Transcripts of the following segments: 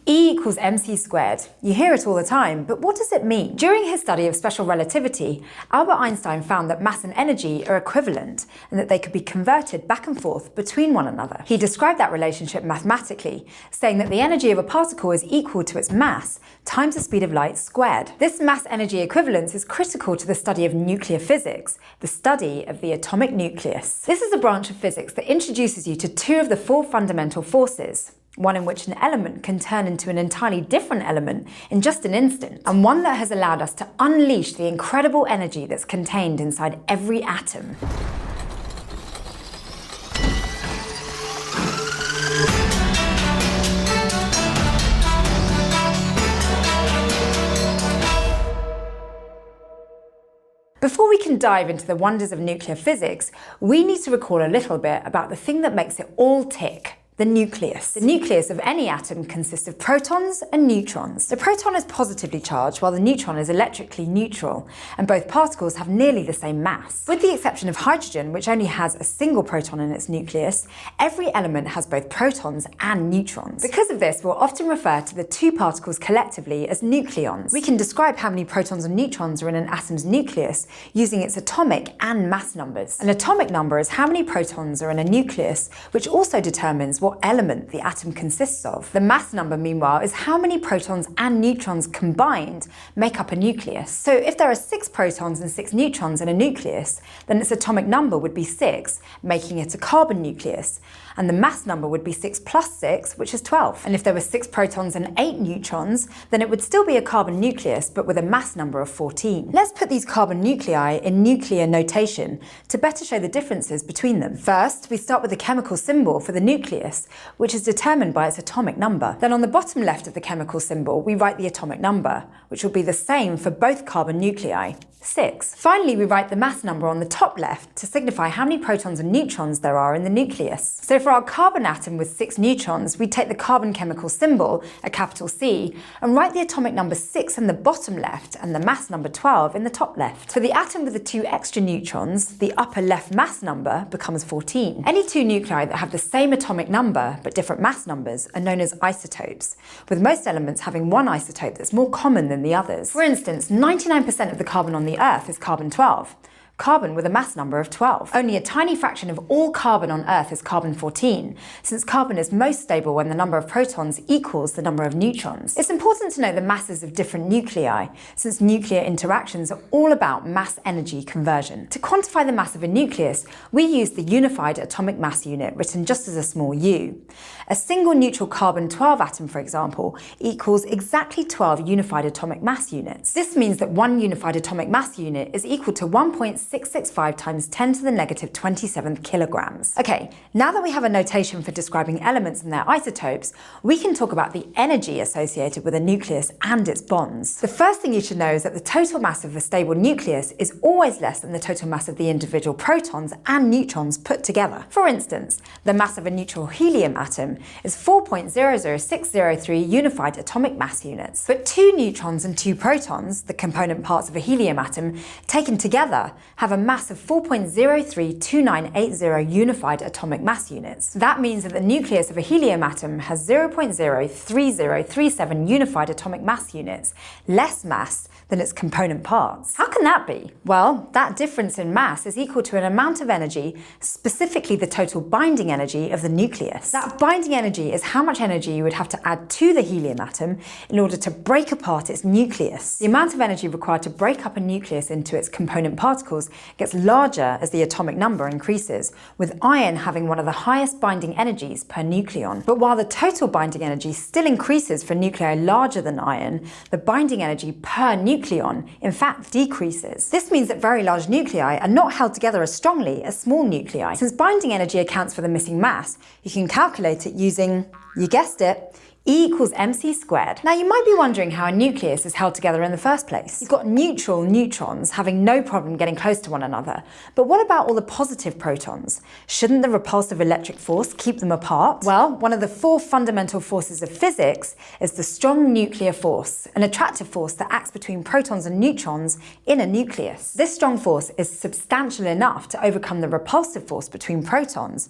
E equals mc squared. You hear it all the time, but what does it mean? During his study of special relativity, Albert Einstein found that mass and energy are equivalent and that they could be converted back and forth between one another. He described that relationship mathematically, saying that the energy of a particle is equal to its mass times the speed of light squared. This mass-energy equivalence is critical to the study of nuclear physics, the study of the atomic nucleus. This is a branch of physics that introduces you to two of the four fundamental forces. One in which an element can turn into an entirely different element in just an instant, and one that has allowed us to unleash the incredible energy that's contained inside every atom. Before we can dive into the wonders of nuclear physics, we need to recall a little bit about the thing that makes it all tick. The nucleus. The nucleus of any atom consists of protons and neutrons. The proton is positively charged while the neutron is electrically neutral, and both particles have nearly the same mass. With the exception of hydrogen, which only has a single proton in its nucleus, every element has both protons and neutrons. Because of this, we'll often refer to the two particles collectively as nucleons. We can describe how many protons and neutrons are in an atom's nucleus using its atomic and mass numbers. An atomic number is how many protons are in a nucleus, which also determines what element the atom consists of. The mass number, meanwhile, is how many protons and neutrons combined make up a nucleus. So if there are 6 protons and 6 neutrons in a nucleus, then its atomic number would be 6, making it a carbon nucleus. And the mass number would be 6 plus 6, which is 12. And if there were 6 protons and 8 neutrons, then it would still be a carbon nucleus, but with a mass number of 14. Let's put these carbon nuclei in nuclear notation to better show the differences between them. First, we start with the chemical symbol for the nucleus, which is determined by its atomic number. Then on the bottom left of the chemical symbol, we write the atomic number, which will be the same for both carbon nuclei. 6. Finally, we write the mass number on the top left to signify how many protons and neutrons there are in the nucleus. So for our carbon atom with 6 neutrons, we take the carbon chemical symbol, a capital C, and write the atomic number 6 in the bottom left and the mass number 12 in the top left. For the atom with the 2 extra neutrons, the upper left mass number becomes 14. Any 2 nuclei that have the same atomic number but different mass numbers are known as isotopes, with most elements having one isotope that's more common than the others. For instance, 99% of the carbon on the Earth is carbon-12. Carbon with a mass number of 12. Only a tiny fraction of all carbon on Earth is carbon-14, since carbon is most stable when the number of protons equals the number of neutrons. It's important to know the masses of different nuclei, since nuclear interactions are all about mass-energy conversion. To quantify the mass of a nucleus, we use the Unified Atomic Mass Unit, written just as a small u. A single neutral carbon-12 atom, for example, equals exactly 12 unified atomic mass units. This means that one unified atomic mass unit is equal to 1.665 times 10 to the negative 27th kilograms. Okay, now that we have a notation for describing elements and their isotopes, we can talk about the energy associated with a nucleus and its bonds. The first thing you should know is that the total mass of a stable nucleus is always less than the total mass of the individual protons and neutrons put together. For instance, the mass of a neutral helium atom is 4.00603 unified atomic mass units. But 2 neutrons and 2 protons, the component parts of a helium atom, taken together have a mass of 4.032980 unified atomic mass units. That means that the nucleus of a helium atom has 0.03037 unified atomic mass units, less mass than its component parts. How can that be? Well, that difference in mass is equal to an amount of energy, specifically the total binding energy of the nucleus. That binding energy is how much energy you would have to add to the helium atom in order to break apart its nucleus. The amount of energy required to break up a nucleus into its component particles gets larger as the atomic number increases, with iron having one of the highest binding energies per nucleon. But while the total binding energy still increases for nuclei larger than iron, the binding energy per nucleon in fact decreases. This means that very large nuclei are not held together as strongly as small nuclei. Since binding energy accounts for the missing mass, you can calculate it using, you guessed it, E equals mc squared. Now you might be wondering how a nucleus is held together in the first place. You've got neutral neutrons having no problem getting close to one another. But what about all the positive protons? Shouldn't the repulsive electric force keep them apart? Well, one of the 4 fundamental forces of physics is the strong nuclear force, an attractive force that acts between protons and neutrons in a nucleus. This strong force is substantial enough to overcome the repulsive force between protons,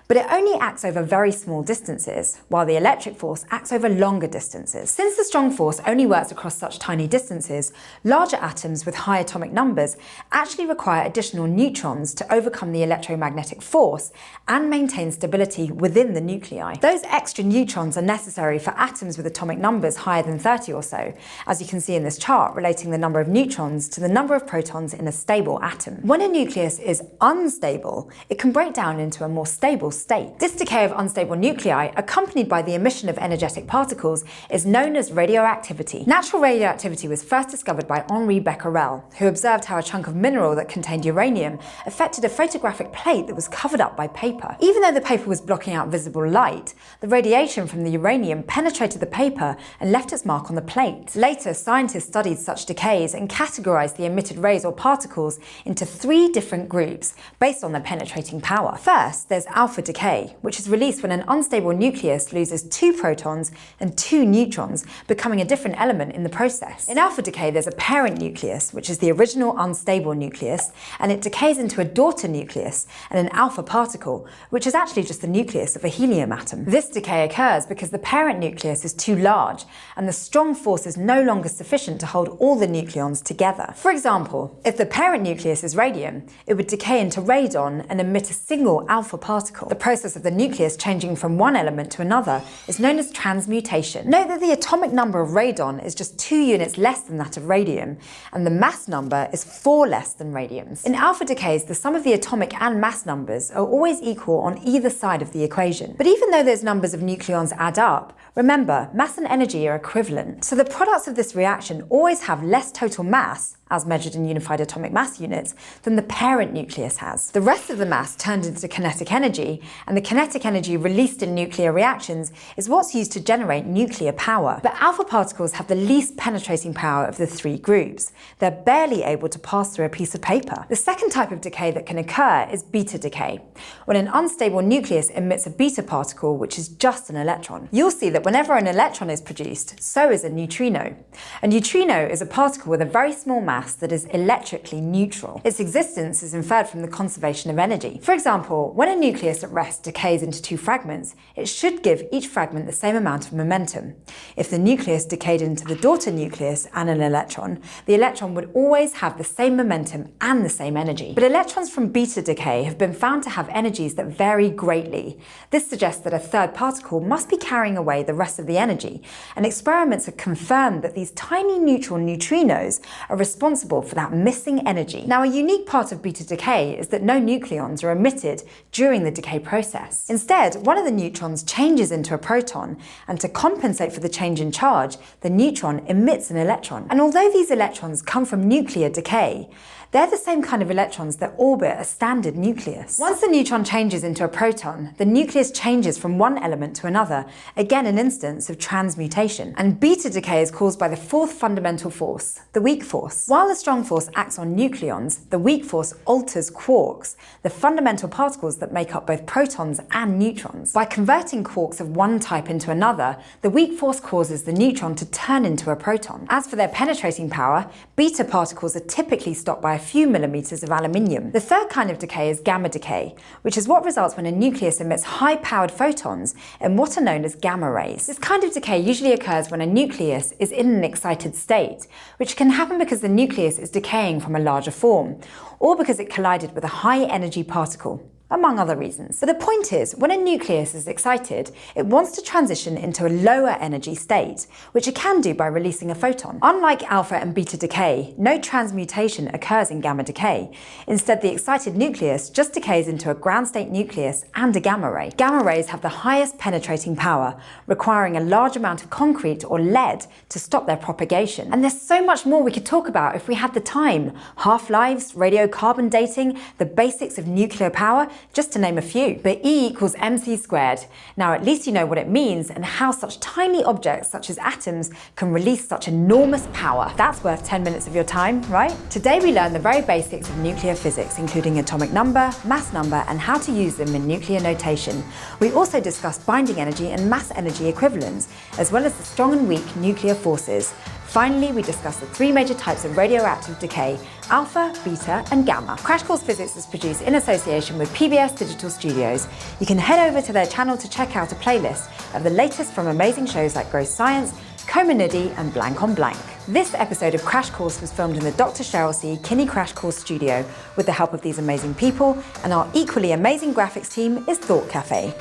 but it only acts over very small distances, while the electric force acts acts over longer distances. Since the strong force only works across such tiny distances, larger atoms with high atomic numbers actually require additional neutrons to overcome the electromagnetic force and maintain stability within the nuclei. Those extra neutrons are necessary for atoms with atomic numbers higher than 30 or so, as you can see in this chart relating the number of neutrons to the number of protons in a stable atom. When a nucleus is unstable, it can break down into a more stable state. This decay of unstable nuclei, accompanied by the emission of energetic particles, is known as radioactivity. Natural radioactivity was first discovered by Henri Becquerel, who observed how a chunk of mineral that contained uranium affected a photographic plate that was covered up by paper. Even though the paper was blocking out visible light, the radiation from the uranium penetrated the paper and left its mark on the plate. Later, scientists studied such decays and categorized the emitted rays or particles into 3 different groups based on their penetrating power. First, there's alpha decay, which is released when an unstable nucleus loses 2 protons and 2 neutrons, becoming a different element in the process. In alpha decay, there's a parent nucleus, which is the original unstable nucleus, and it decays into a daughter nucleus and an alpha particle, which is actually just the nucleus of a helium atom. This decay occurs because the parent nucleus is too large, and the strong force is no longer sufficient to hold all the nucleons together. For example, if the parent nucleus is radium, it would decay into radon and emit a single alpha particle. The process of the nucleus changing from one element to another is known as transmutation. Note that the atomic number of radon is just 2 units less than that of radium, and the mass number is 4 less than radium's. In alpha decays, the sum of the atomic and mass numbers are always equal on either side of the equation. But even though those numbers of nucleons add up, remember, mass and energy are equivalent. So the products of this reaction always have less total mass, as measured in unified atomic mass units, than the parent nucleus has. The rest of the mass turned into kinetic energy, and the kinetic energy released in nuclear reactions is what's used to generate nuclear power. But alpha particles have the least penetrating power of the 3 groups. They're barely able to pass through a piece of paper. The second type of decay that can occur is beta decay, when an unstable nucleus emits a beta particle, which is just an electron. You'll see that whenever an electron is produced, so is a neutrino. A neutrino is a particle with a very small mass that is electrically neutral. Its existence is inferred from the conservation of energy. For example, when a nucleus at rest decays into 2 fragments, it should give each fragment the same amount of momentum. If the nucleus decayed into the daughter nucleus and an electron, the electron would always have the same momentum and the same energy. But electrons from beta decay have been found to have energies that vary greatly. This suggests that a third particle must be carrying away the rest of the energy, and experiments have confirmed that these tiny neutral neutrinos are responsible for that missing energy. Now, a unique part of beta decay is that no nucleons are emitted during the decay process. Instead, one of the neutrons changes into a proton, and to compensate for the change in charge, the neutron emits an electron. And although these electrons come from nuclear decay, they're the same kind of electrons that orbit a standard nucleus. Once the neutron changes into a proton, the nucleus changes from one element to another, again an instance of transmutation. And beta decay is caused by the 4th fundamental force, the weak force. While the strong force acts on nucleons, the weak force alters quarks, the fundamental particles that make up both protons and neutrons. By converting quarks of one type into another, the weak force causes the neutron to turn into a proton. As for their penetrating power, beta particles are typically stopped by a few millimeters of aluminium. The third kind of decay is gamma decay, which is what results when a nucleus emits high-powered photons in what are known as gamma rays. This kind of decay usually occurs when a nucleus is in an excited state, which can happen because the nucleus is decaying from a larger form, or because it collided with a high-energy particle, among other reasons. But the point is, when a nucleus is excited, it wants to transition into a lower energy state, which it can do by releasing a photon. Unlike alpha and beta decay, no transmutation occurs in gamma decay. Instead, the excited nucleus just decays into a ground state nucleus and a gamma ray. Gamma rays have the highest penetrating power, requiring a large amount of concrete or lead to stop their propagation. And there's so much more we could talk about if we had the time. Half-lives, radiocarbon dating, the basics of nuclear power, just to name a few. But E equals mc squared. Now at least you know what it means and how such tiny objects such as atoms can release such enormous power. That's worth 10 minutes of your time, right? Today we learned the very basics of nuclear physics, including atomic number, mass number, and how to use them in nuclear notation. We also discussed binding energy and mass energy equivalents, as well as the strong and weak nuclear forces. Finally, we discuss the three major types of radioactive decay: alpha, beta, and gamma. Crash Course Physics is produced in association with PBS Digital Studios. You can head over to their channel to check out a playlist of the latest from amazing shows like Gross Science, Coma Niddy, and Blank on Blank. This episode of Crash Course was filmed in the Dr. Cheryl C. Kinney Crash Course studio with the help of these amazing people, and our equally amazing graphics team is Thought Cafe.